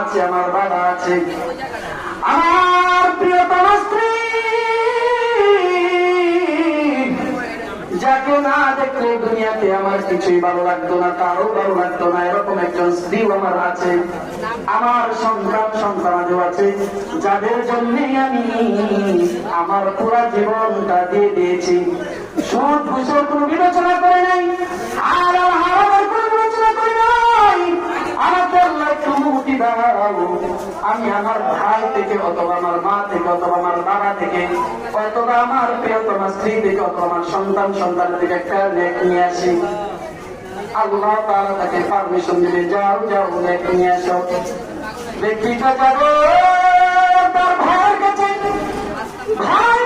আছে, আমার বাবা আছে, আমার প্রিয়তমা স্ত্রী যাকে না দেখলে দুনিয়াতে আমার কিছুই ভালো লাগতো না, তারও ভালো লাগতো না, এরকম একজন স্ত্রী আমার আছে। আমার সন্তানাদেরও আছে, যাদের জন্য আমি আমার পুরা জীবনটা দিয়ে দিয়েছি। সুদ ঘুষের কোনো বিবেচনা করে নাই, আর হারামের কোনো বিবেচনা করে নাই। আমাকে আল্লাহ একটু মুক্তি দাও, আমি আমার ভাই থেকে অথবা আমার মা থেকে অথবা আমার বাবা থেকে অথবা আমার প্রিয়তমা স্ত্রী থেকে অথবা আমার সন্তান থেকে একটা নেক নিয়ে আসি। আল্লাহ তাআলা তাকে পারমিশন দিলে, যাও নেক নিয়ে আসো। ব্যক্তিটা যাবে তার ভাইয়ের কাছে, ভাই